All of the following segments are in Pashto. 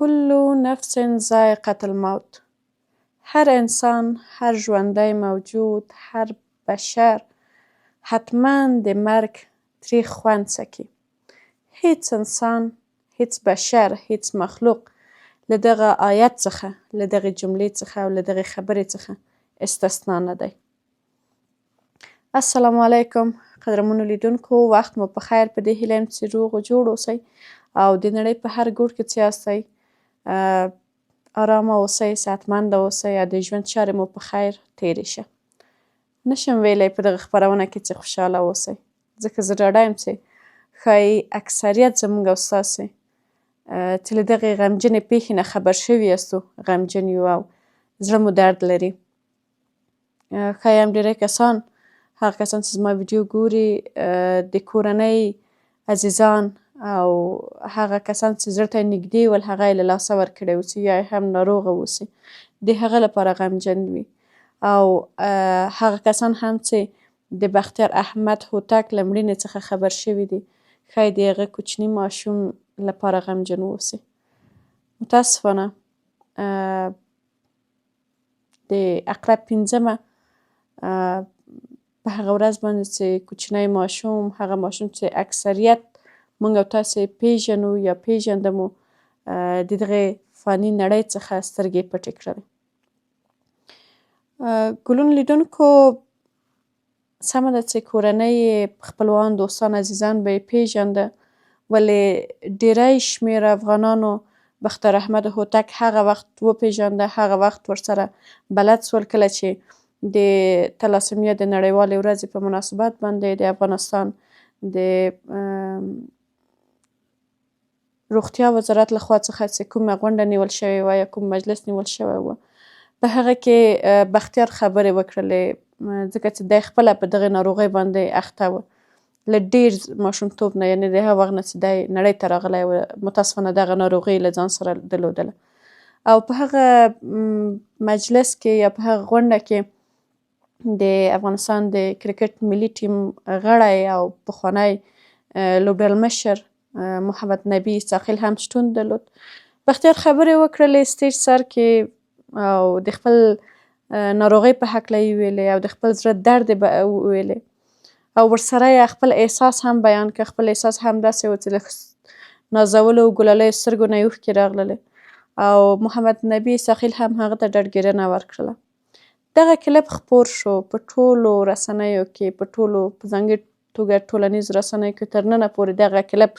کل نفس ذائقة الموت. هر انسان، هر ژوندی موجود، هر بشر حتما د مرګ تریخ خوند څکي. هیڅ انسان، هیڅ بشر، هیڅ مخلوق له دغه آیت څخه، له دغه جملې څخه او له دغه خبرې څخه استثنا نه دی. السلام علیکم قدرمنو لیدونکو، وخت مو په خیر. په دې هیله یم چې روغ او جوړ اوسئ او د نړۍ په هر ګوټ کې چې یاستئ آرامه اوسئ، صحتمنده اوسئ او د ژوند چارې مو په خیر تېرې شه. نشم ویلی په دغه خپرونه کې چې خوشحاله اوسئ، ځکه زه ډاډه یم چې ښایي اکثریت زموږ او ستاسې چې له دغې غمجنې پېښې نه خبر شوي یاستو، غمجن یو او زړه مو درد لري. ښایي هم ډېری کسان، هغه کسان چې زما ویډیو ګوري، د کورنۍ عزیزان او هغه کسان چې زړه ته یې نږدې ول، هغه یې له لاسه ورکړی اوسي یا یې هم ناروغه اوسي، د هغه لپاره غمجن وي. او هغه کسان هم چې د بختیار احمد هوتک له مړینې څخه خبر شوي دي، ښایي د هغه کوچني ماشوم لپاره غمجن واوسي. متاسفانه د عقرب 5مه په هغه ورځ باندې چې کوچنی ماشوم، هغه ماشوم چې اکثریت موږ او تاسې پیژنو یا پیژنده مو، د دغې فاني نړۍ څخه سترګې پټې کړلې. ګلونو لیدونکو، سمه ده چې کورنۍ یې، خپلوان، دوستان، عزیزان به یې پیژنده، ولې ډېری شمېر افغانانو بختیار احمد هوتک هغه وخت وپیژنده، هغه وخت ورسره بلد شول کله چې د تلاسیمیا د نړیوالې ورځې په مناسبت باندې د افغانستان د روغتیا وزارت لخوا څخه چې کومه غونډه نیول شوې وه یا کوم مجلس نیول شوی و، په هغه کې بختیار خبرې وکړلې، ځکه چې دی خپله په دغې ناروغۍ باندې اخته و له ډېر ماشومتوب نه، یعنې د هغه وخت نه چې دی نړۍ ته راغلی و، متاسفانه دغه ناروغۍ له ځان سره درلودله. او په هغه مجلس کې یا په هغه غونډه کې د افغانستان د کرکټ ملي ټیم غړی او پخوانی لوبډلمشر محمد نبي ثاقل هم شتون درلود. بختیار خبرې وکړلې سټیج سر کې او د خپل ناروغۍ په هکله یې ویلې او د خپل زړه درد یې وویلې او ورسره یې خپل احساس هم بیان کړ. خپل احساس همداسې و چې له نازولو او ګلالیو سترګو نه یې اوښکې راغللې او محمد نبي ثاقل هم هغه ته ډاډګیرنه ورکړله. دغه کلپ خپور شو په ټولو رسنیو کې، په ټولو په ځانګړې توګه ټولنیزو رسنیو کې تر ننه پورې دغه کلپ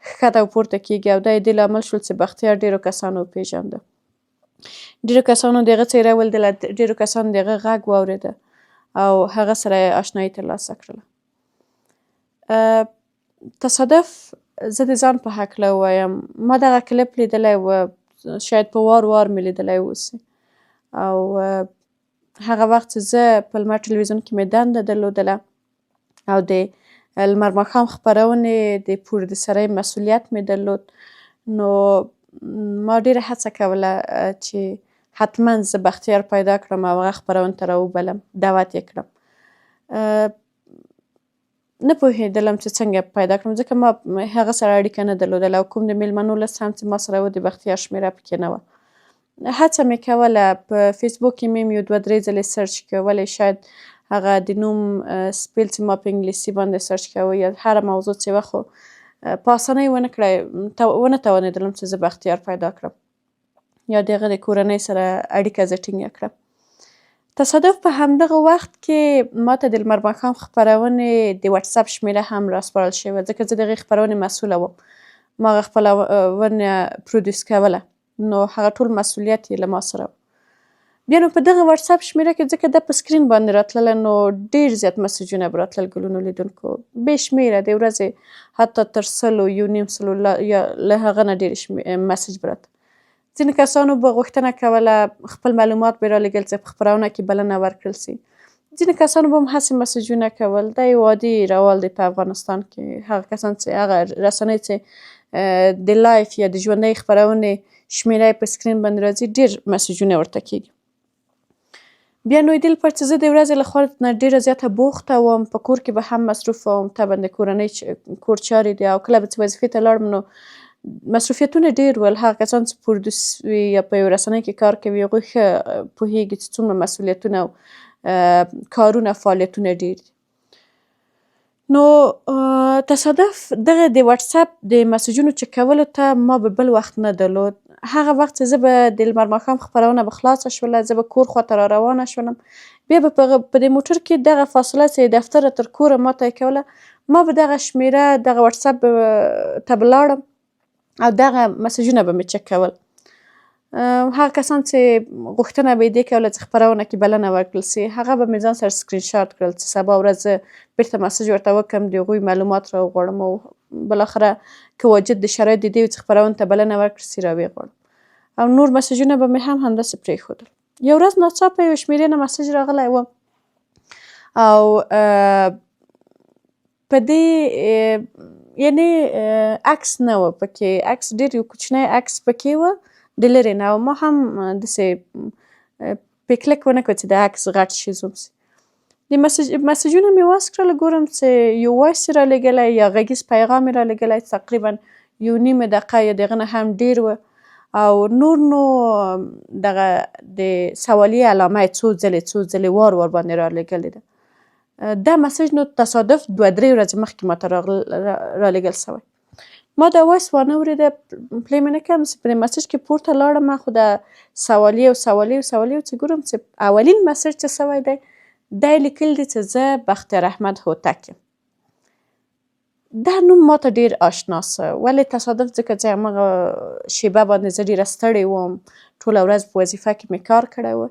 ښکته او پورته کېږي او دا یې دې لامل شول چې بختیار ډېرو کسانو وپېژنده، ډېرو کسانو د هغه څېره ولیدله، ډېرو کسانو د هغه غږ واورېده او هغه سره یې اشنایي ترلاسه کړله. تصادف زه د ځان په هکله ووایم، ما دغه کلپ لیدلی و، شاید په وار وار مې لیدلی اوسي او هغه وخت چې زه په لمر ټلویزیون کې مې دنده درلودله او د لمر ماښام خپرونې د پروډیوسرۍ مسؤلیت مې درلود، نو ما ډېره هڅه کوله چې حتما زه بختیار پیدا کړم او هغه خپرونې ته راوبلم، دعوت یې کړم. نه پوهېدلم چې څنګه پیدا کړم، ځکه ما هغه سره اړیکه نه درلودله او کوم د میلمنو لست هم چې ما سره و د بختیار شمېره پکې نه وه. هڅه مې کوله، په فیسبوک کې مې یو 2-3 ځلې سرچ کړ، ولې شاید هغه د نوم سپیل چې ما په انګلیسي باندې سرچ کوه یا هره موضوع چې وه، خو په اسانۍ ونه توانېدلم چې زه بختیار پیدا کړم یا د هغه د کورنۍ سره اړیکه زه ټینګه کړم. تصادف په همدغه وخت کې ما ته د لمر ماښام خپرونې د وټساپ شمېره هم راسپارل شوې وه، ځکه زه د هغې خپرونې مسؤله وم، ما هغه خپرونه پروډیوس کوله، نو هغه ټول مسؤلیت یې له ما سره و. بیا نو په دغه وټساپ شمېره کې ځکه دا په سکرین باندې راتلله، نو ډېر زیات مسیجونه به راتلل ګلونو لیدونکو، بې شمېره، د ورځې حتی تر 100 یو نیم سلو یا له هغه نه ډېرې مسیج به راته. ځینې کسانو به غوښتنه کوله خپل معلومات به یې رالېږل چې په خپرونه کې بلنه ورکړل سي، ځینې کسانو به هم هسې مسیجونه کول. دا یو عادي روال دی په افغانستان کې، هغه کسان چې هغه رسنۍ چې د لایف یا د ژوندۍ خپرونې شمېره یې په سکرین باندې راځي، ډېر مسیجونه ورته کېږي. بیا نو دې لپاره چې زه د ورځې له خوا نه ډېره زیاته بوخته وم، په کور کې به هم مصروفه وم، طبعا د کورنۍ کور چارې دي او کله به چې وظیفې ته لاړم نو مصروفیتونه ډېر ول. هغه کسان چې پرودوس وي یا په یوه رسنۍ کې کار کوي هغوی ښه پوهېږي چې څومره مسؤلیتونه او کارونه فعالیتونه ډېر دي. نو تصادف دغه د واتساپ د مسیجونو چک کولو ته ما به بل وخت نه درلود. هغه وخت چې زه به د لمر ماښام خپرونه به خلاصه شوله، زه به کور خواته را روانه شولم، بیا به په دې موټر کې دغه فاصله چې د دفتره تر کوره ما طی کوله، ما به دغه شمېره دغه واتساپ ته به لاړم او دغه مسیجونه به مې چک کول. هغه کسان چې غوښتنه به یې دې کوله چې خپرونه کې بلنه ورکړل سي، هغه به مې ځان سره سکرین شاټ کړل چې سبا ورځ زه بېرته مسیج ورته وکړم، د هغوی معلومات راوغواړم او بالاخره که واجد د شرایط د دې وي چې خپرونې ته بلنه ورکړل سي را ویې غواړم. او نور مسیجونه به مې هم همداسې پرېښودل. یو ورځ ناڅاپه یوه شمېرې نه مسیج راغلی و او په دې یعنې عکس نه و پکې، عکس ډېر یو کوچنی عکس پکې و د لرې نه، او ما هم داسې پې کلک ونه کړ چې د عکس غټ شي زوم سي. د مسیجونه مې واس کړل، ګورم چې یو وایس یې رالېږلی یا غږیز پیغام یې رالېږلی، تقریبا یو نیمه دقیقه یا د هغه نه هم ډېر و، او نور نو دغه د سوالیې علامه یې څو ځلې وار باندې رالېږلې ده. دا مسیج نو تصادف 2-3 ورځې مخکې ماته رالېږل سوی. ما دا وایس وانه اورېده، پلی مې نه کړم، چې په دې مسیج کې پورته لاړم، خو دا سوالیې چې ګورم چې اولین مسیج چې سوی دی دا یې لیکلي دي چې زه بختیار احمد هوتک یم. دا نوم ماته ډېر آشنا سه. ولې تصادف؟ ځکه چې همغه شېبه باندې زه ډېره ستړې وم، ټوله ورځ په وظیفه کې مې کار کړی و،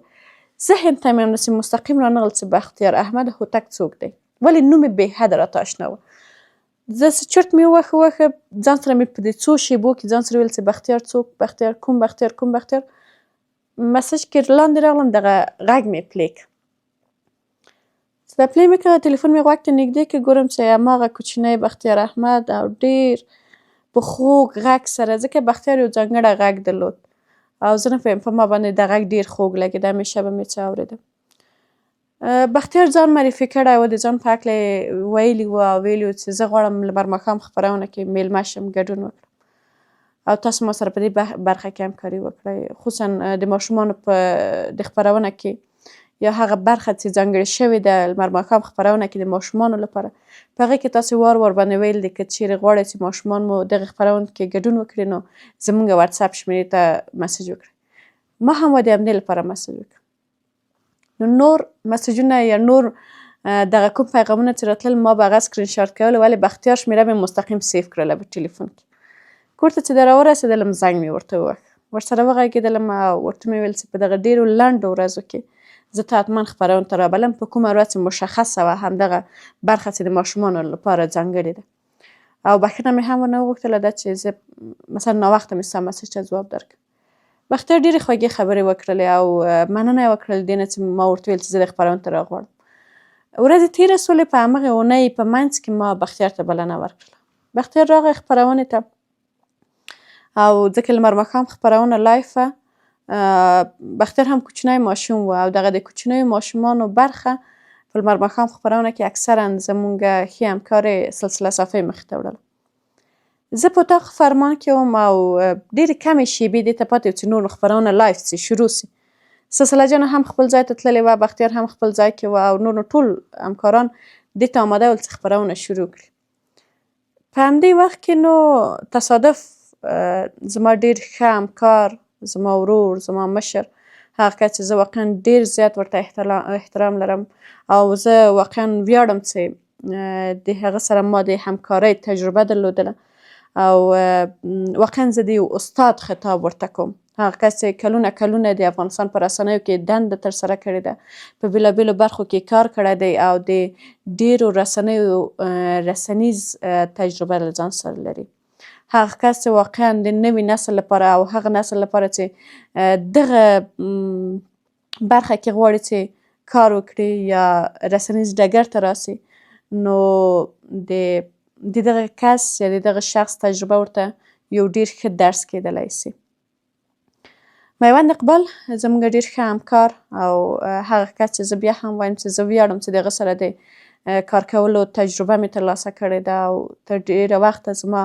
ذهن ته مې همداسې مستقیم رانغلل چې بختیار احمد هوتک څوک دی، ولې نوم یې بېحده راته آشنا و. زه چرت مې ووهه ځان سره مې په دې څو شېبو کې ځان سره ویل چې بختیار څوک، بختیار کوم بختیار. مسیج کې لاندې راغلم، دغه غږ مې پلی کړ. چې دا پلی مې کړه، تلیفون مې غوږ ته نږدې کړ، ګورم چې هماغه کوچنی بختیار احمد او ډېر په خوږ غږ سره، ځکه بختیار یو ځانګړی غږ درلود او زه نه پوهېږم په ما باندې دا غږ ډېر خوږ لګېده، همیشه به مې څه اورېده. بختیار ځان معرفي کړی و، د ځان په هکله یې ویلي و او ویلي و چې زه غواړم لمر ماښام خپرونه کې میلمه شم، ګډون وکړم او تاسو ما سره په دې برخه کې همکاري وکړئ، خصوصا د ماشومانو په د خپرونه کې یا هغه برخه چې ځانګړې شوې ده لمر ماښام خپرونه کې د ماشومانو لپاره، په هغې کې تاسې وار باندې ویل دي که چیرې غواړئ چې ماشومان مو دغې خپرونه کې ګډون وکړي نو زموږ واتساپ شمېرې ته مسیج وکړئ. ما هم د همدې لپاره مسیج وکړ. نو نور مسیجونه یا نور دغه کوم پیغامونه چې راتلل ما به هغه سکرین شاټ کول، ولې بختیار شمېره مې مستقیم سیف کړله په ټلیفون کې. کور ته چې راورسېدلم زنګ مې ورته ووهه، ورسره وغږېدلم او ورته مې ویل چې په دغه ډېرو لنډو ورځو کې زه ته حتما خپرونې ته رابلم، په کومه ورځ چې مشخصه وه همدغه برخه چې د ماشومانو لپاره ځانګړې ده، او بښنه مې هم ورنه وغوښتله ده چې زه مثلا ناوخته مې ستا مسیج ته ځواب درکړم. بختیار ډېرې خوږې خبرې وکړلې او مننه یې وکړل دې نه چې ما ورته ویل چې زه د خپرونې ته راغواړم. ورځې تېرې سولې، په همغې اونۍ په منځ کې ما بختیار ته بلنه ورکړله. بختیار راغی خپرونې ته او ځکه لمر ماښام خپرونه لایف وه، بختیار هم کوچنی ماشوم و او دغه د کوچنیو ماشومانو برخه په لمر ماښام خپرونه کې اکثرا زموږ ښې همکارې سلسله صافۍ مخې ته وړله. زه په اتاق فرمان کې وم او ډېرې کمې شېبې دې ته پاتې وې چې نور خپرونه لایف سي، شروع سي. سلسله جانه هم خپل ځای ته تللې وه، بختیار هم خپل ځای کې و او نور ټول همکاران دې ته آماده ول چې خپرونه شروع کړي. په همدې وخت کې نو تصادف زما ډېر ښه همکار، زما ورور، زما مشر، هغه کس چې زه واقعا ډېر زیات ورته احترام لرم او زه واقعا ویاړم چې د هغه سره ما د همکارۍ تجربه درلودله او واقعا زه د یو استاد خطاب ورته کوم. هغه کس چې کلونه د افغانستان په رسنیو کې دنده ترسره کړې ده، په بېلابېلو برخو کې کار کړی دی او د ډېرو رسنیز تجربه له ځان سره لري. هغه کس چې واقعا د نوي نسل لپاره او هغه نسل لپاره چې دغه برخه کې غواړي چې کار وکړي یا رسنیز ډګر ته راسي، نو د دغه کس یا د دغه شخص تجربه ورته یو ډېر ښه درس کېدلی سي. میوند اقبال زموږ ډېر ښه همکار او هغه کس چې زه بیا هم وایم چې زه ویاړم چې د هغه سره د کار کولو تجربه مې ترلاسه کړې ده او تر ډېره وخته زما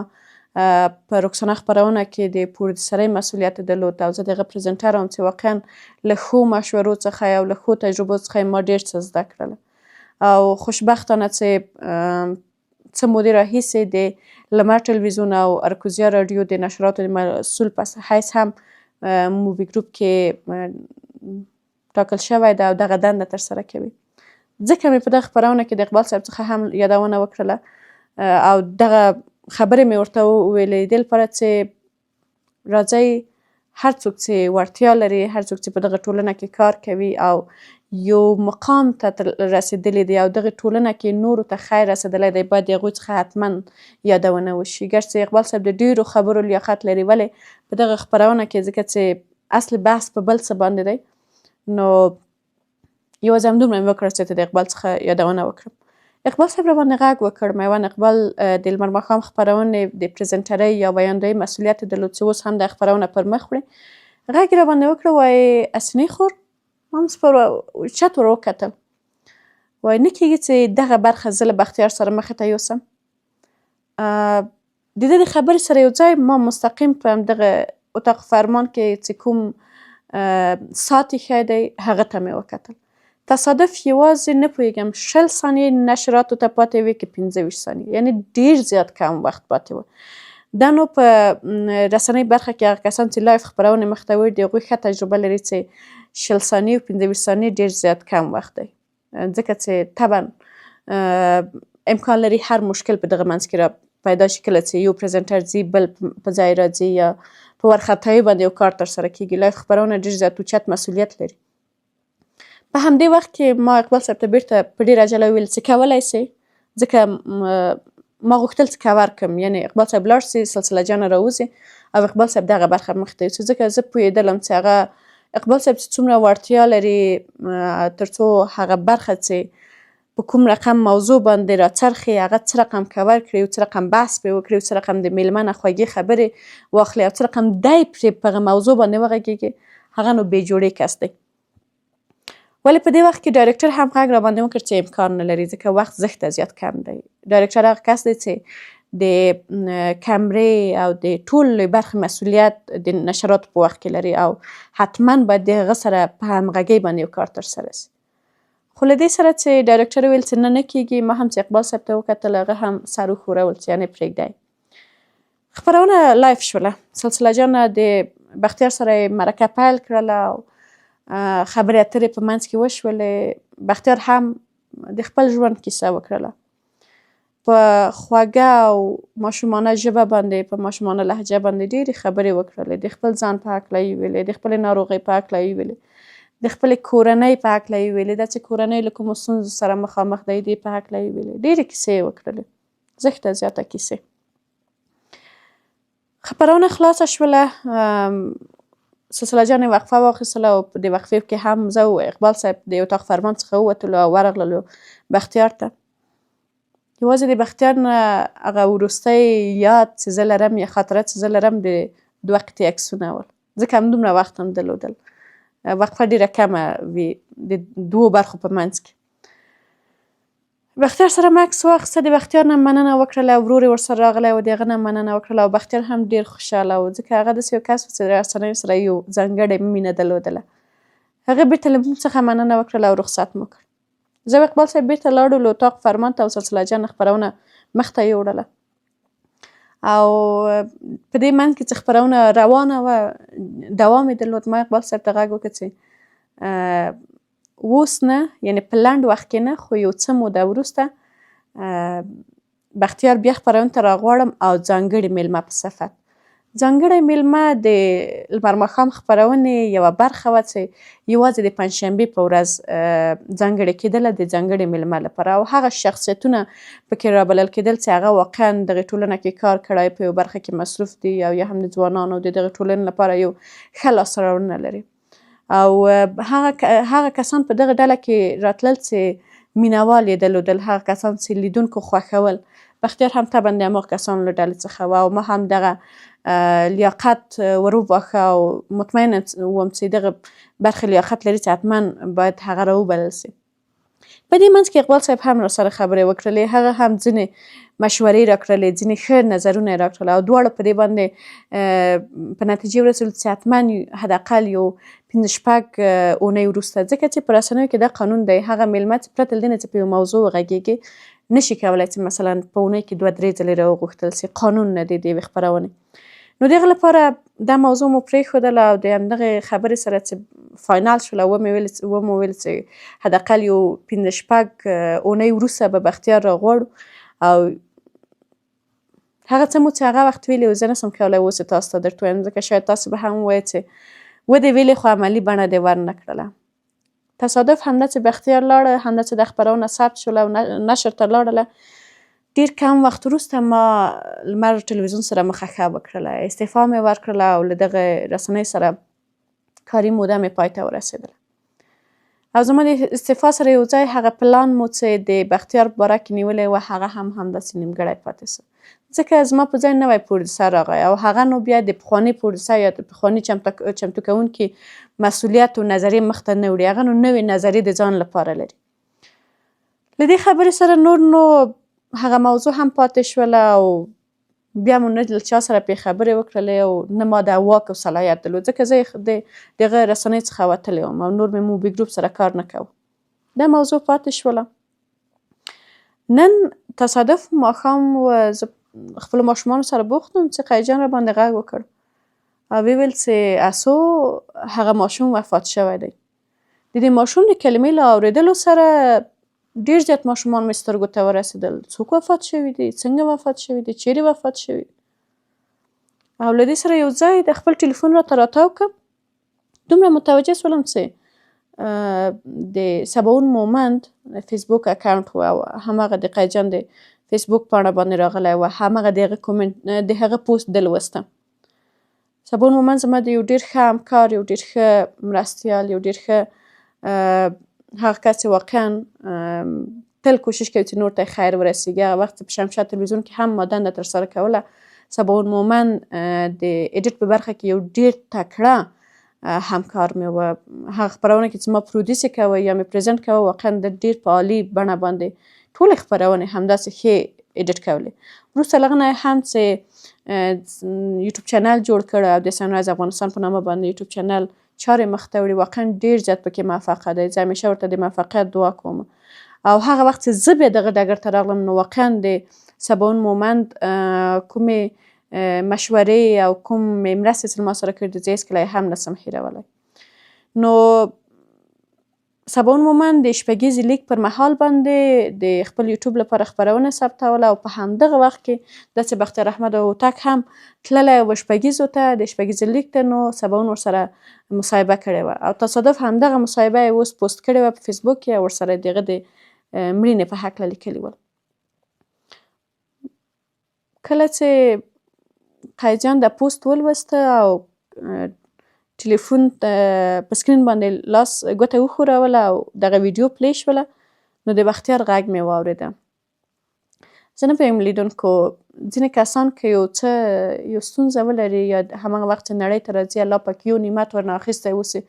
په رکسانه خپرونه کې د پروډوسرۍ مسؤلیت درلود او زه د هغه پرزنټر وم چې واقعا له ښو مشورو څخه او له ښو تجربو څخه ما ډېر څه زده کړل او خوشبختانه چې څه مودې راهیسې د لمر ټلویزیون او ارکوزیا راډیو د نشراتو د مسؤل په حیث هم مووي ګروپ کې ټاکل شوی ده او دغه دنده ترسره کوي. ځکه مې په دغه خپرونه کې د اقبال صاحب څخه هم یادونه وکړله او دغه خبرې مې ورته وویلې دې لپاره چې راځئ هر څوک چې وړتیا لري، هر څوک چې په دغه ټولنه کې کار کوي او یو مقام ته رسېدلی دی او دغه ټولنه کې نورو ته خیر رسېدلی دی باید د هغوی څخه حتما یادونه وشي. ګرچې چې اقبال صاحب د ډېرو خبرو لیاقت لري ولې په دغه خپرونه کې ځکه چې اصل بحث په بل څه باندې دی نو یوازې همدومره مې وکړه چې د اقبال څخه یادونه وکړم. اقبال صاحب راباندې غږ وکړ. میوند اقبال د لمر ماښام خپرونې د پرزنټرۍ یا ویاندویۍ مسؤلیت یې درلود چې اوس هم د خپرونه پر مخ وړي. غږ یې راباندې وکړه وایي اسنۍ خور ما هم په چت ور وکتل وایي نه کېږي چې دغه برخه زه له بختیار سره مخې ته یوسم. د ده د خبرې سره یو ځای ما مستقیم په همدغه اتاق فرمان کې چې کوم ساعت ایښی دی هغه ته مې وکتل. تصادف یوازې نه پوهېږم 20 ثانیې نشراتو ته پاتې وې که 25 ثانیې یعنې ډېر زیات کم وخت پاتې و. دا نو په رسنۍ برخه کې هغه کسان چې لایف خپرونې مخ ته وړي د هغوی ښه تجربه لري چې 20 ثانیې او 25 ثانیې ډېر زیات کم وخت دی ځکه چې طبعا امکان لري هر مشکل په دغه منځ کې را پیدا شي کله چې یو پرزنټر ځي بل په ځای راځي یا په وارخطایي باندې یو کار ترسره کېږي. لایف خپرونه ډېر زیات اوچت مسؤلیت لري. په همدې وخت کې ما اقبال صاحب ته بیرته په ډېر عجله وویل چې کولی سې ځکه ما غوښتل چې کور کړم یعنې اقبال صاحب لاړ سي سلسله جانه راوځي او اقبال صاحب دغه برخه مخ ته یوسي ځکه زه پوهېدلم چې هغه اقبال صاحب چې څومره وړتیا لري تر څو هغه برخه چې په کوم رقم موضوع باندې راڅرخي هغه څه رقم کور کړي او څه رقم بحث پرې وکړي او څه رقم د میلمه نه خوږې خبرې واخلي او څه رقم دی پرې په هغه موضوع باندې وغږېږي هغه نو بې جوړې کس دی. ولی په دې وخت کې ډایرکټر هم غږ راباندې وکړ چې امکان نه لري ځکه وخت زښته زیات کم دی. ډایرکټر هغه کس دی چې د کمرې او د ټولې برخې مسؤلیت د نشراتو په وخت کې لري او حتما باید د هغه سره په همغږۍ باندې یو کار ترسره سي. خو له دې سره چې ډایرکټر وویل چې نه کېږي ما هم چې اقبال صاحب ته وکتل هغه هم سر وښورول چې یعنې پرېږدی. خپرونه لایف شوله. سلسله جانه د بختیار سره یې مرکه پیل کړله او خبرې اترې په منځ کې وشولې. بختیار هم د خپل ژوند کیسه وکړله په خوږه او ماشومانه ژبه باندې په ماشومانه لهجه باندې ډېرې خبرې وکړلې. د خپل ځان په هکله یې ویلې، د خپلې ناروغۍ په هکله یې ویلې، د خپلې کورنۍ په هکله یې ویلې، دا چې کورنۍ له کومو ستونزو سره مخامخ دی دې په هکله یې ویلې. ډېرې کیسې یې وکړلې، زښته زیاته کیسې. خپرونه خلاصه شوله. سلسله جانې وقفه واخیستله او په دې وقفې کې هم زه او اقبال صاحب د اتاق فرمان څخه ووتلو او ورغللو بختیار ته. یوازې د بختیار نه هغه وروستی یاد چې زه لرم یا خاطره چې زه لرم د 2 قطعې عکسونه ول ځکه همدومره وخت هم درلودل. وقفه ډېره کمه وي د 2 برخو په منځ کې. بختیار سره مې عکس واخیسته، د بختیار نه مننه وکړله، ورور یې ورسره راغلی و د هغه نه مننه وکړله او بختیار هم ډېر خوشحاله و ځکه هغه داسې یو کس و چې د رسنیو سره یو ځانګړې مینه درلودله. هغه بېرته له موږ څخه مننه وکړله او رخصت مو کړ. زه او اقبال صاحب بېرته لاړو له اتاق فرمان ته او سلسله جان خپرونه مخ ته یې وړله او په دې منځ کې چې خپرونه روانه وه دوام یې درلود. ما اقبال صاحب ته غږ وکړ چې اوس نه یعنې په لنډ وخت کې نه خو یو څه موده وروسته بختیار بیا خپرونې ته راغواړم او ځانګړې میلمه په صفت. ځانګړی میلمه د لمر ماښام خپرونې یوه برخه وه چې یوازې د پنجشنبې په ورځ ځانګړې کېدله د ځانګړې میلمه لپاره او هغه شخصیتونه پکې رابلل کېدل چې هغه واقعا دغې ټولنه کې کار کړی په یو برخه کې مصروف دي او یا هم د ځوانانو د دغې ټولنې لپاره یو ښه لاسته راوړنه لري او هغه کسان په دغه ډله کې راتلل چې مینوال یې درلودل، هغه کسان چې لیدونکو خوښول. بختیار هم طبعا د هماغو کسانو له ډلې څخه و او ما هم دغه لیاقت ور وباښه او مطمئنه وم چې دغه برخې لیاقت لري چې حتما باید هغه راوبلل سي. په دې منځ کې اقبال صاحب هم راسره خبرې وکړلې، هغه هم ځینې مشورې راکړلې، ځینې ښه نظرونه یې راکړل او دواړه په دې باندې په نتیجې ورسېدل چې حتما حداقل یو 5-6 اونۍ وروسته، ځکه چې په رسنیو کې دا قانون دی، هغه میلمه چې پرته له دې نه چې په یو موضوع وغږېږي نشي کولی چې مثلا په اونۍ کې 2-3 ځلې راوغوښتل سي، قانون نه دی د یوې خپرونې. نو د هغه لپاره دا موضوع مو پرېښودله او د همدغې خبرې سره چې فاینال شوله ومو ویل چې حداقل یو 5-6 اونۍ وروسته به بختیار راغواړو او هغه څه مو چې هغه وخت ویلي وو زه نسم کولی اوس یې تاسو ته درته ووایم، ځکه شاید تاسو به هم ووایئ چې ودې ویلې خو عملي بڼه دې ورنه کړله. تصادف همدا چې بختیار لاړه، همدا چې دا خپرونه ثبت شوله او نشر ته لاړله، ډېر کم وخت وروسته ما لمر ټلویزیون سره مخه ښه وکړله، استعفا مې ورکړله او له دغه رسنۍ سره کاري موده مې پای ته ورسېدله. او زما د استعفا سره یو ځای هغه پلان مو چې د بختیار په باره کې نیولی و هغه هم همداسې نیمګړی پاتې سو، ځکه زما په ځای نوی پروډوسر راغی او هغه نو بیا د پخواني پروډوسر یا د پخواني چمتو کوونکي مسؤلیت او نظریې مخته نه وړي، هغه نو نوې نظریې د ځان لپاره لري. له دې خبرې سره نور نو هغه موضوع هم پاتې شوله او بیا مو نه له چا سره پرې خبرې وکړلې او نه ما د واک او صلاحیت درلود، ځکه زه د دغه رسنۍ څخه وتلی وم او نور مې موبي ګروپ سره کار نه کوه. دا موضوع پاتې شوله. نن تصادف ماښام زه خپلو ماشومانو سره بوخت وم چې قیجان را باندې غږ وکړ او ویل چې اسو هغه ماشوم وفات شوی دی. د دې ماشوم د کلمې له اورېدلو سره ډېر زیات ماشومان مې سترګو ته ورسېدل، څوک وفات شوي دي، څنګه وفات شوي دي، چیرې وفات شوي دي. او له دې سره یو ځای د خپل ټلیفون راته راتاو کړ، دومره متوجه شولم چې د سباون مومند فیسبوک اکاونټ و او هماغه د قیجان د فیسبوک پاڼه باندې راغلی و، هماغه د هغه پوسټ ده لوسته. سباون مومند زما د یو ډېر ښه همکار، یو ډېر ښه مرستیال، یو ډېر ښه هغه کس چې واقعا تل کوشش کوي چې نور ته خیر ورسیږي. هغه وخت په شمشاد تلویزیون کې هم ما دنده ترسره کوله. سباون مومند د ایډیټ په برخه کې یو ډېر تکړه همکار مې و. هغه خپرونه کې چې ما پرودیوس یې کوه یا مې پرزنټ کوه واقعا د ډېر په عالي بڼه باندې ټولې خپرونې همداسې ښې ایډیټ کولې. وروسته له هغه نه هم چې یوټیوب چینل جوړ کړ او د سنرایز افغانستان په نامه باندې یوټیوب چینل چارې مخته وړي، واقعا ډېر زیات پکې موفقه دی. زه همیشه ورته د موفقیت دعا کوم. او هغه وخت چې زه بیا دغه ډګر ته راغلم نو واقعا د سباون مومند کومې مشورې او کومې مرستې چې ما سره کړي دي زه هېڅکله یې هم نسم هېرولی. نو سباون مومند د شپږیزې لیک پر مهال باندې د خپل یوټیوب لپاره خپرونه ثبتوله او په همدغه وخت کې داسې بختیار احمد هوتک هم تللی و شپږیزو ته، د شپږیزې لیک ته، نو سباون ورسره مصاحبه کړې وه او تصادف همدغه مصاحبه یې اوس پوسټ کړې وه په فیسبوک کې او ورسره د هغه د مړینې په هکله لیکلي ول. کله چې قیجان دا پوسټ ولوسته او ټلیفون په سکرین باندې لاس ګوته وښوروله او دغه ویډیو پلی شوله نو د بختیار غږ مې واورېده. زه نه پوهېږم لیدونکو ځینې کسان که یو څه یو ستونزه ولري یا هماغه وخت چې نړۍ ته راځي الله پاک یو نعمت ورنه اخیستی اوسي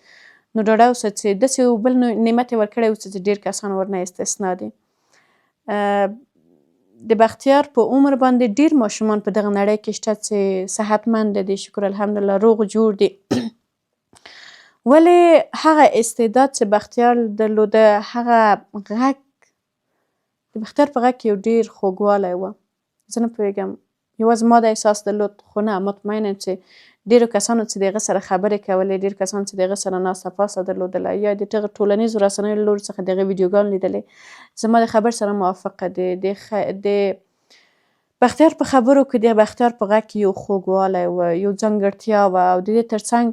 نو ډاډه اوسه چې داسې یو بل نعمت یې ورکړی اوسي چې ډېر کسان ورنه استثنا دي. د بختیار په عمر باندې ډېر ماشومان په دغه نړۍ کې شته چې صحتمند دي، شکر الحمدلله روغ جوړ دي. ولې هغه استعداد چې بختیار درلوده، هغه غږ د بختیار په غږ کې یو ډېر خوږوالی و. زه نه پوهېږم یوازې ما دا احساس درلود خو نه مطمئنه یم چې ډېرو کسانو چې د هغه سره خبرې کولې، ډېر کسان چې د هغه سره ناسته پاسته درلودله یا د دغه ټولنیزو رسنیو له لوري څخه د هغې ویډیوګانې لیدلې، زما د خبر سره موافقه دي. د بختیار په خبرو کې، د بختیار په غږ کې یو خوږوالی و، یو ځانګړتیا وه او د دې تر څنګ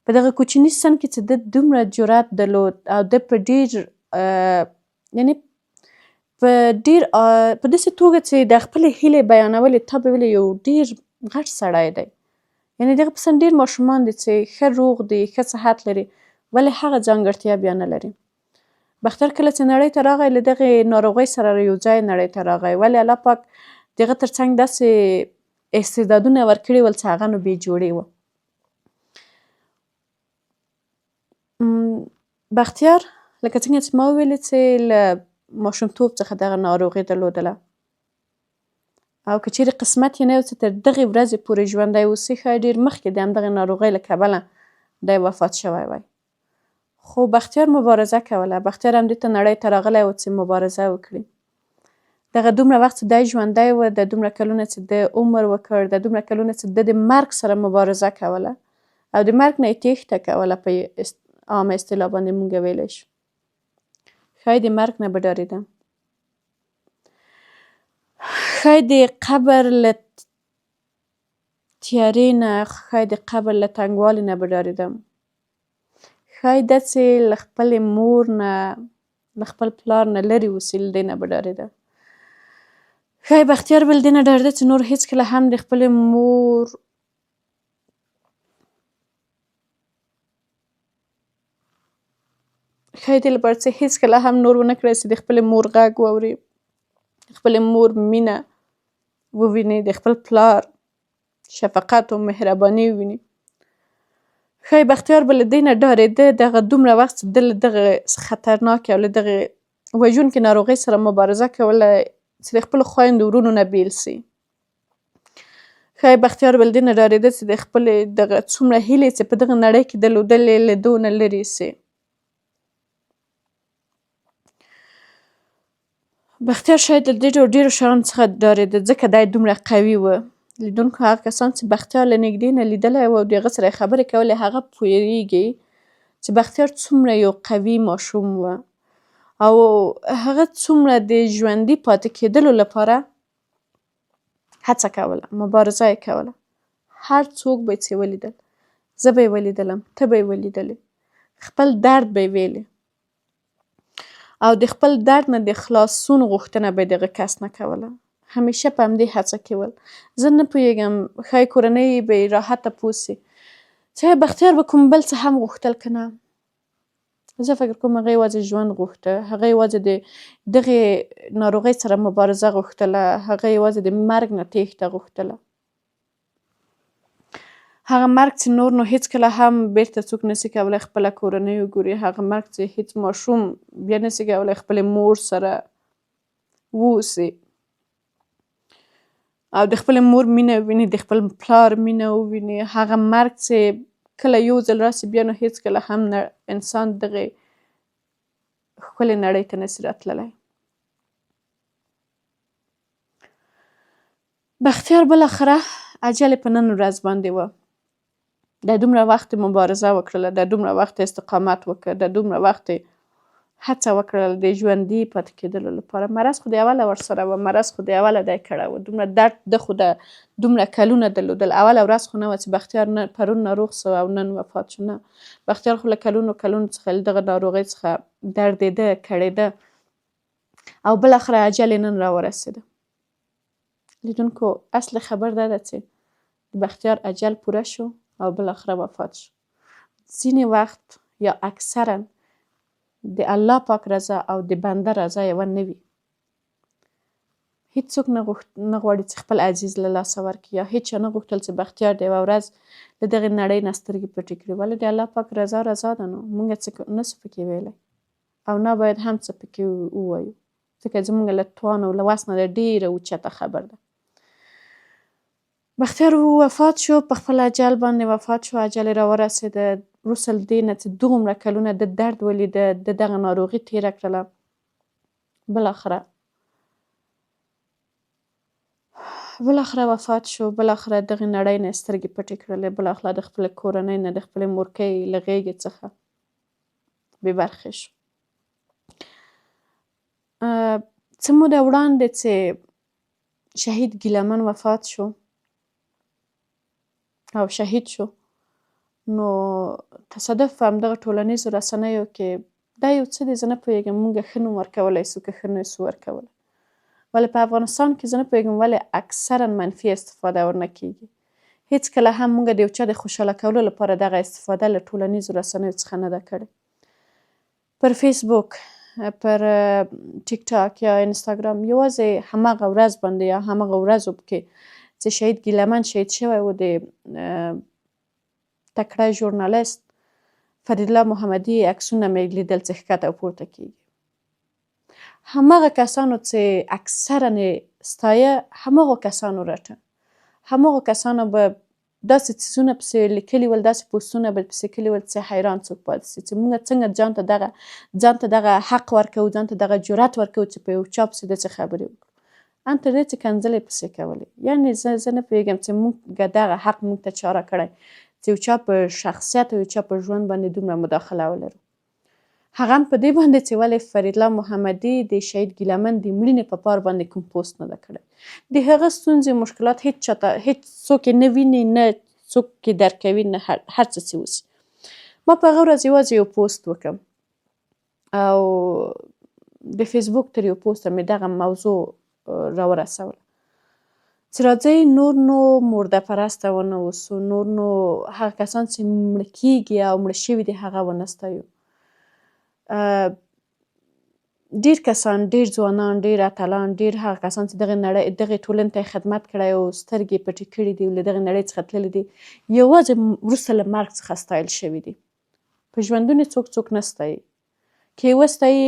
په دغه کوچني سن کې چې ده دومره جرأت درلود او ده په ډېر یعنې په داسې توګه چې د خپلې هیلې بیانولې، تا به ویلې یو ډېر غټ سړی دی. یعنې دغه په سن ډېر ماشومان دي چې ښه روغ دي، ښه صحت لري، ولې هغه ځانګړتیا بیا نه لري. بختیار کله چې نړۍ ته راغی له دغې ناروغۍ سره یو ځای نړۍ ته راغی، ولې الله پاک د هغه تر څنګ داسې استعدادونه ورکړي ول چې هغه نو بې جوړې وه. بختیار لکه څنګه چې ما وویلې چې له ماشومتوب څخه دغه ناروغي درلودله او که چیرې قسمت یې نه و چې تر دغې ورځې پورې ژوندی اوسي ښایي ډېر مخکې د همدغې ناروغۍ له کبله دی وفات شوی وی. خو بختیار مبارزه کوله. بختیار همدې ته نړۍ ته راغلی و چې مبارزه وکړي. دغه دومره وخت چې دی ژوندی و، د دومره کلونه چې د عمر وکړ، د دومره کلونه چې د مرګ سره مبارزه کوله او د مرګ نه یې تېښته کوله، په عامه اصطلاح باندې مونږ ویلی شو. ښایي د مرګ نه به ډارېده، ښایي د قبر له تیارې نه، ښایي د قبر له تنګوالي نه به ډارېده، ښایي داسې له خپلې مور نه، له خپل پلار نه لرې اوسي، له دې نه به ډارېده. ښایي بختیار به له دې نه ډارېده چې نور هېڅکله هم د خپلې مور ښایي دې لپاره چې هېڅکله هم نور ونه کړی چې د خپلې مور غږ واوري، د خپلې مور مینه وویني، د خپل پلار شفقت او مهرباني وویني. ښایي بختیار به له دې نه ډارېده دغه دومره وخت چې ده له دغه خطرناکې او له دغې وژونکې ناروغۍ سره مبارزه کوله چې د خپلو خویندو ورونو نه بېل سي. ښایي بختیار به له دې نه ډارېده چې د خپلې دغه څومره هیلې چې په دغه نړۍ کې درلودلې له ده نه لرې سي. بختیار شاید له دې ډېرو شیانو څخه ډارېده ځکه دی دومره قوي و. لیدونکو هغه کسان چې بختیار له نږدې نه لیدلی و او د هغه سره یې خبرې کولې، هغه پوهېږي چې بختیار څومره یو قوي ماشوم و او هغه څومره د ژوندي پاتې کېدلو لپاره هڅه کوله، مبارزه یې کوله. هر څوک به یې چې ولیدل، زه به یې ولیدلم، ته به یې ولیدلې، خپل درد به یې ویلې او د خپل درد نه د خلاصون غوښتنه به یې دغه کس نه کوله. همیشه په همدې هڅه کې ول. زه نه پوهېږم، ښایي کورنۍ به یې راحته پوه سي چې بختیار به کوم بل څه هم غوښتل که نه. زه فکر کوم هغه یوازې ژوند غوښته، هغه یوازې د دغې ناروغۍ سره مبارزه غوښتله، هغه یوازې د مرګ نه تېښته غوښتله. هغه مرګ چې نور نو هېڅکله هم بېرته څوک نسي کولی خپله کورنۍ وګوري، هغه مرګ چې هېڅ ماشوم بیا نسي کولی خپلې مور سره واوسي او د خپلې مور مینه وویني، د خپل پلار مینه وویني. هغه مرګ چې کله یو ځل راسي بیا نو هېڅکله هم انسان دغې ښکلې نړۍ ته نسي راتللی. بختیار بالاخره اجل یې په نن ورځ باندې و. د دومره وخت مبارزه وکړله، د دومره وخت استقامت وکړ، د دومره وخت هڅه وکړله د ژوندي پاتې کېدلو لپاره. مرض خو د اوله ورسره و، مرض خو د اوله دی کړی و، دومره درد ده خو د دومره کلونه درلودل. اوله ورځ خو نه وه چې بختیار پرون ناروغ سو او نن وفات شو، نه. بختیار خو له کلونو څخه له دغه ناروغۍ څخه دردېده، کړېده او بالاخره اجل یې نن راورسېده. لیدونکو اصل خبر دا ده چې د بختیار اجل پوره شو او بالاخره وفات شو. ځینې وخت یا اکثرا د الله پاک رضا او د بنده رضا یوه نه وي. هېڅوک نه غواړي چې خپل عزیز له لاسه ورکړي یا هېچا نه غوښتل چې بختیار د یوه ورځ له دغې نړۍ نه سترګې پټې کړي. ولې د الله پاک رضا رضا ده، نو موږ څه نسو پکې ویلی او نه باید هم څه پکې ووایو ځکه زموږ له توان او له وس نه ډېره اوچته خبر ده. بختیار وفات شو، په خپل اجل باندې وفات شو، اجل یې راورسېده. وروسته له دې نه چې دومره کلونه د درد ولیده، د دغه ناروغي تېره کړله، بالاخره وفات شو، بالاخره دغې نړۍ نه یې سترګې پټې کړلې، بالاخره د خپلې کورنۍ نه، د خپلې مورکۍ له غېږې څخه بې برخې شو. څه موده وړاندې چې شهید ګیله من وفات شو او شهید شو، نو تصادف په همدغه ټولنیزو رسنیو کې دا یو څه دی، زه نه پوهېږم موږ ښه نوم ورکولی سو که ښه نسو ورکولی. ولې په افغانستان کې زه نه پوهېږم ولې اکثرا منفي استفاده ورنه کېږي. هېڅکله هم موږ د یو چا د خوشحاله کولو لپاره دغه استفاده له ټولنیزو رسنیو څخه نه ده کړې. پر فیسبوک، پر ټیک ټاک یا انستاګرام یوازې همغه ورځ باندې یا همغه ورځو کې چې شهید ګیله من شهید شوی و، د تکړه ژورنالیست فریدالله محمدي عکسونه مې لیدل چې ښکته او پورته کېږي. هماغه کسانو چې اکثرا یې ستایه هماغو کسانو رټه. هماغو کسانو به داسې څیزونه پسې لیکلي ول، داسې پوسټونه به پسې کلي ول چې حیران څوک پاتې سي چې موږ څنګه ځان ته دغه حق ورکوو، ځان ته دغه جرأت ورکوو چې په یو چا پسې داسې خبرې وکړو. انته دې چې کنځلې پسې کولې. یعنې زه نه پوهېږم چې موږ دغه حق موږ ته چا راکړی چې یو چا په شخصیت او یو چا په ژوند باندې دومره مداخله ولرو. هغه هم په دې باندې چې ولې فریدالله محمدي د شهید ګیله من د مړینې په پار باندې کوم پوسټ نه ده کړی. د هغه ستونزې مشکلات هیڅ څوک یې نه ویني، نه څوک یې درک کوي، نه هر څه چې وسي. ما په هغه ورځ یوازې یو پوسټ وکړم او د فیسبوک تر یو پوسټه مې دغه موضوع راورسوله چې راځئ نور نو مرده پرسته ونه اوسو، نور نو هغه کسان چې مړه کېږي او مړه شوي دي هغه ونه ستایو. ډېر کسان، ډېر ځوانان، ډېر اتلان، ډېر هغه کسان چې دغې ټولنې ته یې خدمت کړی او سترګې یې پټې کړي دي، له دغې نړۍ څخه تللي دي، یوازې وروسته له مرګ څخه ستایل شوي دي. په ژوندون یې څوک نه ستایي. که یې وستایي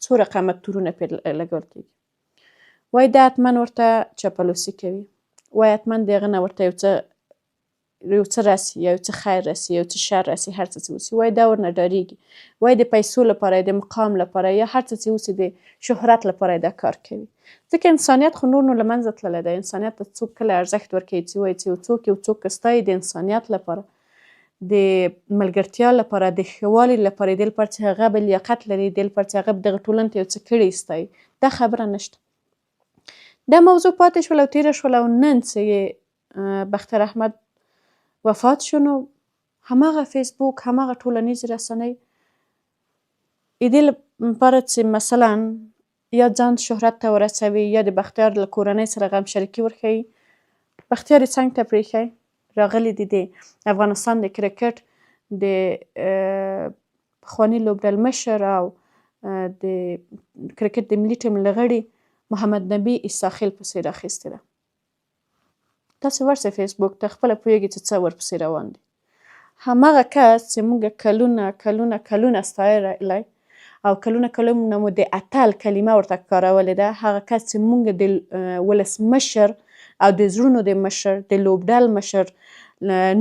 څو رقمه تورونه پرې لګول کېږي. وایي دا حتما ورته چاپلوسي کوي، وایي حتما د هغه نه ورته یو څه رسي، یو څه خیر رسي، یو څه شر رسي، هر څه چې وسي. وایي دا ورنه ډارېږي، وایي د پیسو لپاره، د مقام لپاره، یا هر څه چې وسي د شهرت لپاره دا کار کوي. ځکه انسانیت خو نور نو له منځه تللی دی. انسانیت ته څوک کله ارزښت ورکوي چې وایي چې یو څوک ستایي د انسانیت لپاره، د ملګرتیا لپاره، د ښه والي لپاره، دې لپاره چې هغه به لیاقت لري، دې لپاره چې هغه دغه ټولنې ته یو څه کړي ستایي. دا خبره نشته. دا موضوع پاتې شول او تېره شول او نن چې بختیار احمد وفات شو نو هماغه فیسبوک، هماغه ټولنیزې رسنۍ د دې لپاره چې مثلا یا ځان شهرت ته ورسوي یا د بختیار له کورنۍ سره غم شریکي ورښیي. بختیار یې څنګ ته پرېښی، راغلی دی د افغانستان د کرکټ د پخواني لوبډلمشر او د کرکټ د ملي ټیم لغړي محمد نبي اساخیل پسې راخیستې ده. تاسې ورسئ فیسبوک ته خپله پوهېږئ چې څه ورپسې روان دي. هماغه کس چې موږ کلونه ستایلی او کلونه مو د اتل کلمه ورته کارولې ده، هغه کس چې موږ د ولسمشر او د زړونو د مشر، د لوبډل مشر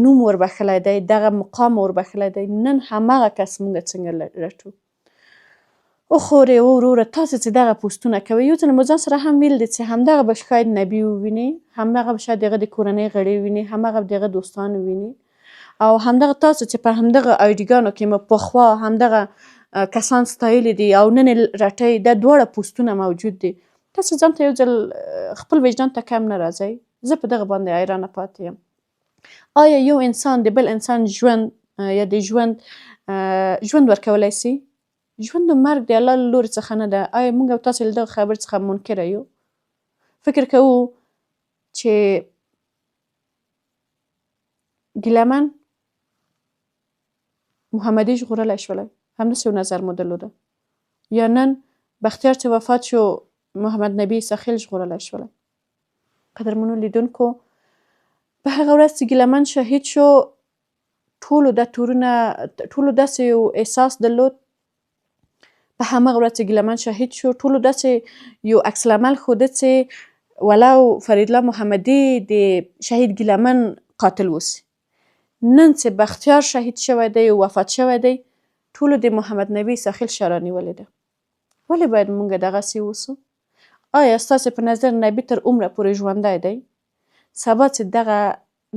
نوم وربښلی دی، دغه مقام وربښلی دی، نن هماغه کس موږ څنګه رټو. وخورې وروره تاسې چې دغه پوسټونه کوئ، یو ځل مو ځان سره هم ویل دي چې همدغه به شاید نبي وویني، همدغه به شاید د هغه د کورنۍ غړي وویني، هماغه به د هغه دوستان وویني، او همدغه تاسو چې په همدغه آیډیګانو کې مو پخوا همدغه کسان ستایلي دي او نن یې رټئ، دا دواړه پوسټونه موجود دي. تاسې ځان ته یو ځل خپل وجدان ته کم نه راځئ. زه په دغه باندې حیرانه پاتې یم. آیا یو انسان د بل انسان ژوند یا د ژوند ورکولی سي؟ ژوند و مرګ د الله له لورې څخه نه ده. آیا موږ او تاسې له دغه خبرې څخه منکره یو؟ فکر کوو چې ګیله من محمدي ژغورلی شولی؟ همداسې یو نظر مو درلوده. یا نن بختیار چې وفات شو محمد نبي اساخیل ژغورلی شولی؟ قدرمنو لیدونکو، په هغه ورځ چې ګیله من شهید شو ټولو داسې یو احساس درلود. په هماغه ورځ چې ګیله من شهید شو ټولو داسې یو عکس العمل ښوده چې ولو فریدالله محمدي د شهید ګیله من قاتل اوسي. نن چې بختیار شهید شوی دی او وفات شوی دی ټولو د محمد نبي اساخیل شا رانیولې ده. ولې باید موږ دغسې اوسو؟ آیا ستاسې په نظر نبي تر عمره پورې ژوندی دی؟ سبا چې دغه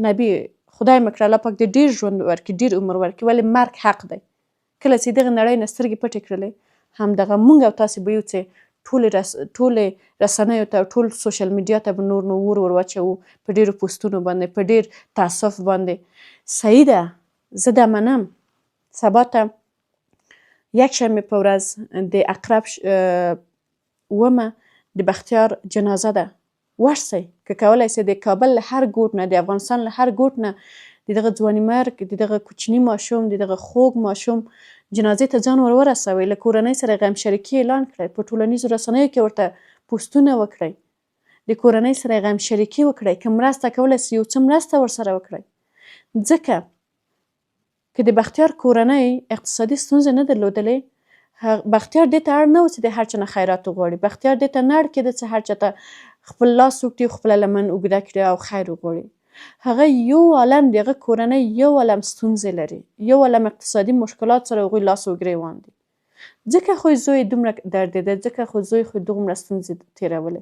نبي خدای مه کړه الله پاک د ډېر ژوند ورکړي، ډېر عمر ورکړي، ولې مرګ حق دی. کله چې دغه نړۍ نه سترګې پټې کړلې همدغه موږ او تاسې به یو چې ټولې رسنیو ته، ټول سوشل میډیا ته به نور نو ور واچوو په ډېرو پوسټونو باندې، په ډېر تاسف باندې. صحیح ده، زه دا منم. سبا ته یکشنبې په ورځ د اقرب اوومه د بختیار جنازه ده. ورسئ، که کولی سئ د کابل له هر ګوټ نه، د افغانستان له هر ګوټ نه د دغه ځوانمرګ، د دغه کوچني ماشوم، د دغه خوږ ماشوم جنازې ته ځان ورسوئ. له کورنۍ سره غم شریکي اعلان کړئ، په ټولنیزو رسنیو کې ورته پوسټونه وکړئ، د کورنۍ سره غم شریکي وکړئ. که مرسته کولی سئ یو څه مرسته ورسره وکړئ. ځکه که د بختیار کورنۍ اقتصادي ستونزې نه درلودلې، بختیار دې ته اړ نه و چې د هر چا نه خیرات وغواړي. بختیار دې ته نه اړ کېده چې هر چا ته خپل لاس اوږدي، خپله لمن اوږده کړي او خیر وغواړي. هغه یو عالم د هغه کورنۍ یو عالم ستونزې لري، یو عالم اقتصادي مشکلات سره هغوی لاس و ګرېوان دي. ځکه خو یې زوی دومره دردېده، ځکه خو زوی خو دومره ستونزې تېرولې.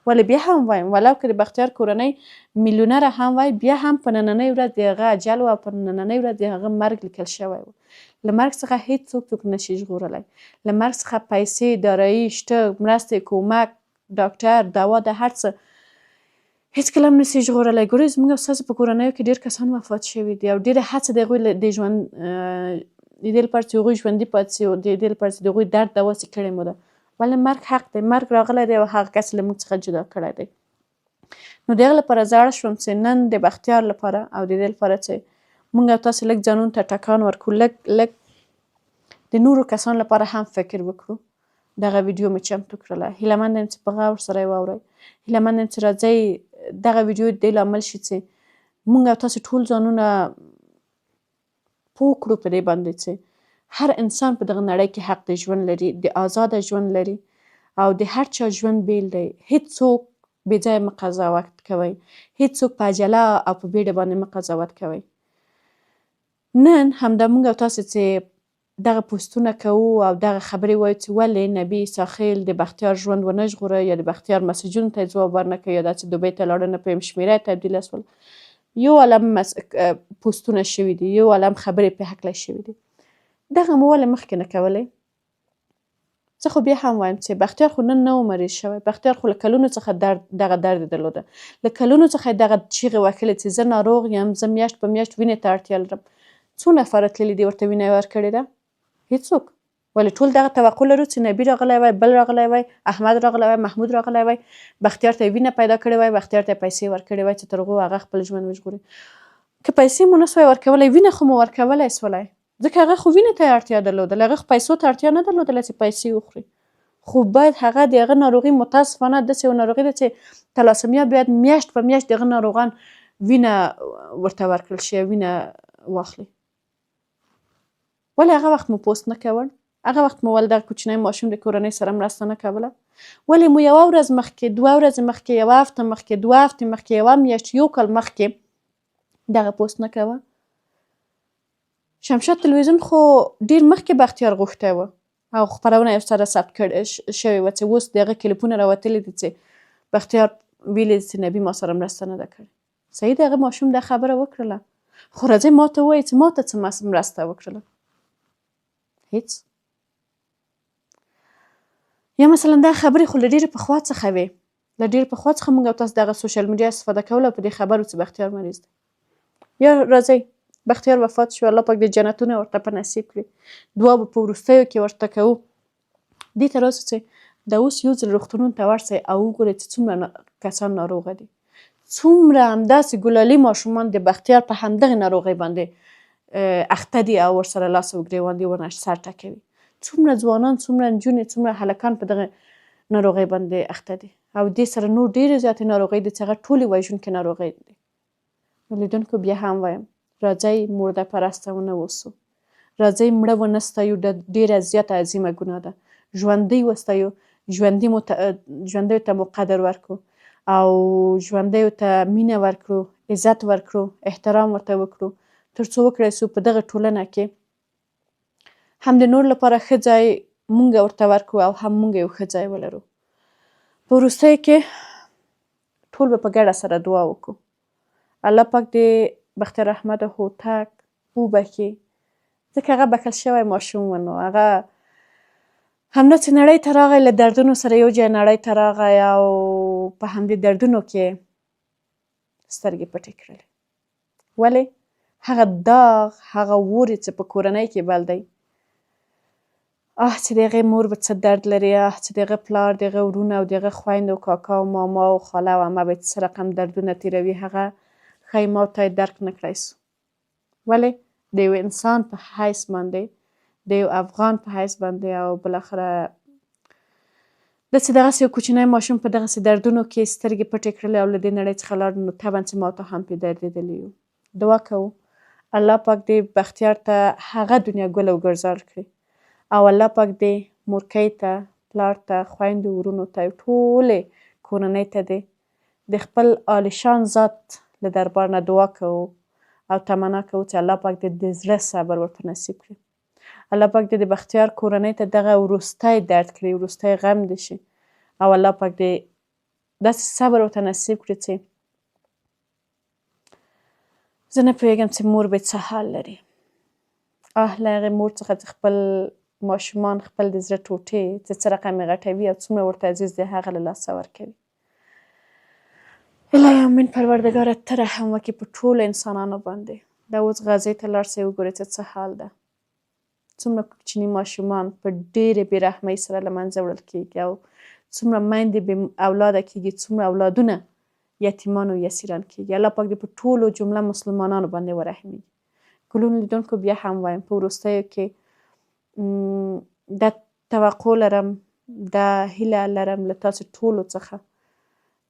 ولې بیا هم وایم ولو که د بختیار کورنۍ میلیونره هم وای، بیا هم په نننۍ ورځ د هغه اجل و او په نننۍ ورځ د هغه مرګ لیکل شوی و. له مرګ څخه هېڅوک څوک نشي ژغورلی. له مرګ څخه پیسې، دارایي، شته، مرستې، کومک، ډاکټر، دوا، د هر څه هېڅکله هم نشي ژغورلی. ګورئ زموږ او ستاسو په کورنیو کې ډېر کسان وفات شوي دي او ډېره هڅه د هغوی د ژوند د دې لپاره چې هغوی ژوندي پاتې شي، د دې لپاره چې د هغوی درد دوا چې کړې مو ده. ولې مرګ حق دی، مرګ راغلی دی او هغه کس له موږ څخه جدا کړی دی. نو د هغه لپاره زه اړ شوم چې نن د بختیار لپاره او د دې لپاره چې موږ او تاسې لږ ځانونو ته ټکان ورکړو، لږ د نورو کسانو لپاره هم فکر وکړو. دغه ویډیو مې چمتو کړله. هیله مند یم چې په غور سره یې واورئ. هیله مند یم چې راځئ دغه ویډیو د دې لامل شي چې موږ او تاسې ټول ځانونه پوه کړو په دې باندې چې هر انسان په دغه نړۍ کې حق د ژوند لري، د آزاده ژوند لري او د هر چا ژوند بیل دی. هېڅوک بې ځایه مه قضاوت کوئ، هېڅوک په عجله او په بیړه باندې مه قضاوت کوئ. نن همدا موږ او تاسې چې دغه پوسټونه کوو او دغه خبرې وایو چې ولې نبي ساخیل د بختیار ژوند ونه ژغوره یا د بختیار مسیجونو ته یې ځواب ورنه کړ یا دا چې دوبۍ ته لاړه نه په یم شمېره یې تبدیله شول. یو عالم پوسټونه شوي دي، یو عالم خبرې په هکله شوي دي. دغه مو ولې مخکې نه کولی؟ زه خو بیا هم وایم چې بختیار خو نن نه و مریض شوی. بختیار خو له کلونو څخه دغه درد یې درلوده. له کلونو څخه یې دغه چیغې وهلې چې زه ناروغ یم، زه میاشت په میاشت وینې ته اړتیا لرم. څو نفره تللي دي ورته وینه یې ورکړې ده؟ هېڅوک. ولې ټول دغه توقع لرو چې نبي راغلی وای، بل راغلی وای، احمد راغلی وای، محمود راغلی وای، بختیار ته یې وینه پیدا کړې وای، بختیار ته یې پیسې ورکړې وای چې تر هغو هغه خپل ژوند وژغوري. که پیسې مو نه سوای ورکولی، وینه خو مو ورکولی سولی، ځکه هغه خو وینې ته یې اړتیا درلودله. هغه خو پیسو ته اړتیا نه درلودله چې پیسې وخوري. خو باید هغه د هغه ناروغي متاسفانه داسې یوه ناروغي ده چې تلاسمیا باید میاشت په میاشت د هغه ناروغان وینه ورته ورکړل شي، وینه واخلي. ولې هغه وخت مو پوسټ نه کول؟ هغه وخت مو ولې دغه کوچنی ماشوم د کورنۍ سره مرسته نه کوله؟ ولې مو یوه ورځ مخکې، دوه ورځې مخکې، یوه هفته مخکې، دوه هفتې مخکې، یوه میاشت، یو کال مخکې دغه پوسټ نه کوه؟ شمشاد تلویزیون خو ډېر مخکې بختیار غوښتی و او خپرونه یې سره ثبت شوې وه چې اوس د هغه کلیپونه راوتلي دي چې بختیار ویلي دي چې نبي ما سره مرسته نه ده کړې. صحیح د هغه ماشوم دا خبره وکړله، خو راځئ ما ته ووایئ چې ما ته څه مرسته وکړله؟ هېڅ. یا مثلا دا خبرې خو له ډېرې پخوا څخه وې، له ډېرې پخوا څخه موږ او تاسو دغه سوشل میډیا استفاده کوله او په دې خبرو چې بختیار مریض دی. یا راځئ بختیار وفات شو، الله پاک د جنتونه ورته په نصیب کړي. دعا به په وروستیو کې ورته کوو. دې ته راسو چې دا اوس یو ځل روغتونونو ته ورسئ او وګورئ چې څومره کسان ناروغه دي، څومره همداسې ګلالي ماشومان د بختیار په همدغې ناروغۍ باندې اخته دي او ورسره لاس او ګرېوان دي، ورنه سر ټکوي. څومره ځوانان، څومره نجونې، څومره هلکان په دغه ناروغۍ باندې اخته دي او دې سره نور ډېرې زیاتې ناروغۍ دي چې هغه ټولې وژونکې ناروغۍ دي. نو لیدونکو بیا هم وایم راځئ مرده پرسته ونه اوسو، راځئ مړه ونه ستایو، ډېره زیاته عظیمه ګناه ده. ژوندۍ وستایو، ژوندیو ته مو قدر ورکړو او ژوندیو ته مینه ورکړو، عزت ورکړو، احترام ورته وکړو، تر څو وکړی سو په دغه ټولنه کې هم د نور لپاره ښه ځای مونږ ورته ورکړو او هم مونږ یو ښه ځای ولرو. په وروستیو کې ټول به په ګډه سره دعا وکړو. الله پاک دې بختیار احمد هوتک وبخښي، ځکه هغه بښل شوی ماشوم و. نو هغه همداسې نړۍ ته راغی، له دردونو سره یو ځای نړۍ ته راغی او په همدې دردونو کې سترګې پټې کړلې. ولې؟ هغه داغ، هغه اور چې په کورنۍ کې بل دی، چې د هغې مور به څه درد لري، چې د هغه پلار، د هغه ورونه او د هغه خویندو، کاکا او ماما او خاله او عمه به څه رقم دردونه تېروي، هغه ښایي ما ته یې درک نه کړی سو. ولې؟ د یو انسان په حیث باندې، د یو افغان په حیث باندې او بالاخره داسې دغسې یو کوچنی ماشوم په دغسې دردونو کې سترګې پټې کړلې او له دې نړۍ څخه لاړ، نو طبعا چې ما ته هم پرې دردېدلي یو. دعا کوو الله پاک دې بختیار ته هغه دنیا ګل او ګلزار کړي او الله پاک دې مورکۍ ته، پلار ته، خویندو، ورونو ته، ټولې کورنۍ ته دې د خپل عالیشان ذات له دربار نه دعا کوو او تمنا کوو چې الله پاک دې د زړه صبر ورته نصیب کړي. الله پاک دې د بختیار کورنۍ ته دغه وروستی درد کړي، وروستی غم دې شي او الله پاک دې داسې صبر ورته نصیب کړي چې زه نه پوهېږم چې مور به څه حال لري. له هغې مور څخه چې خپل ماشومان، خپل د زړه ټوټې چې څه رقم یې غټوي او څومره ورته عزیز دی هغه له لاسه ورکوي. الهی امین پروردګاره ته رحم وکړې په ټولو انسانانو باندې. دا اوس غزې ته لاړ شئ وګورئ چې څه حال ده. څومره کوچني ماشومان په ډېرې بې رحمۍ سره له منځه وړل کېږي او څومره میندې بې اولاده کېږي، څومره اولادونه یتیمان او یسیران کېږي. الله پاک دې په ټولو جمله مسلمانانو باندې ورحمېږي. ګلونو لیدونکو بیا هم وایم په وروستیو کې دا توقع لرم، دا هیله لرم له تاسو ټولو څخه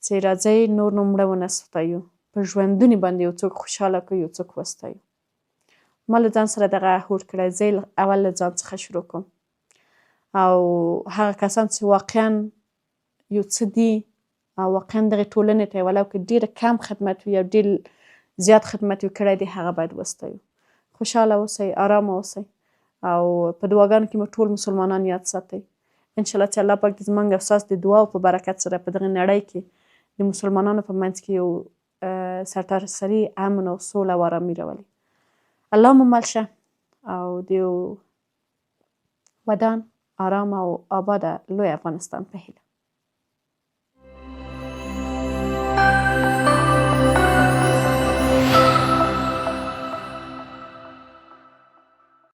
چې راځئ نور نو مړه ونه ستایو، په ژوندوني باندې یو څوک خوشحاله کړو، یو څوک وستایو. ما له ځان سره دغه هوډ کړی، زه اول له ځان څخه شروع کوم او هغه کسان چې واقعا یو څه دي او واقعا دغې ټولنې ته ولو که ډېره کم خدمت وي یا ډېر زیات خدمت وي کړی دی هغه باید وستایو. خوشحاله اوسئ، آرامه اوسئ او په دعاګانو کې مو ټول مسلمانان یاد ساتئ. انشاءالله چې الله پاک دې زموږ او ستاسو د دعاو په برکت سره په دغه نړۍ کې د مسلمانانو په منځ کې یو سرتاسري امن او سوله او ارامي راولي. الله مو مل شه او د یو ودان، آرام او آباده لوی افغانستان په هیله.